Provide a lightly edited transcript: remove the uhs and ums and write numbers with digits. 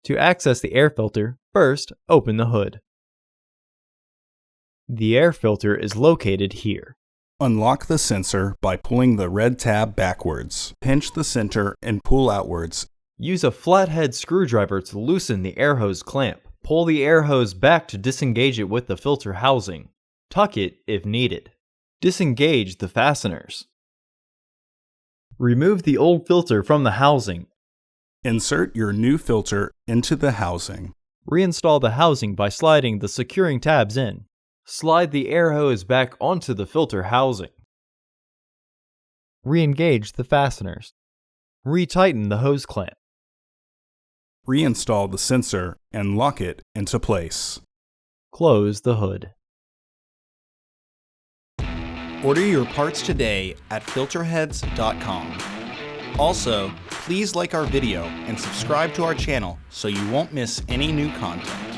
To access the air filter, first open the hood. The air filter is located here. Unlock the sensor by pulling the red tab backwards. Pinch the center and pull outwards. Use a flathead screwdriver to loosen the air hose clamp. Pull the air hose back to disengage it with the filter housing. Tuck it if needed. Disengage the fasteners. Remove the old filter from the housing. Insert your new filter into the housing. Reinstall the housing by sliding the securing tabs in. Slide the air hose back onto the filter housing. Re-engage the fasteners. Retighten the hose clamp. Reinstall the sensor and lock it into place. Close the hood. Order your parts today at filterheads.com. Also, please like our video and subscribe to our channel so you won't miss any new content.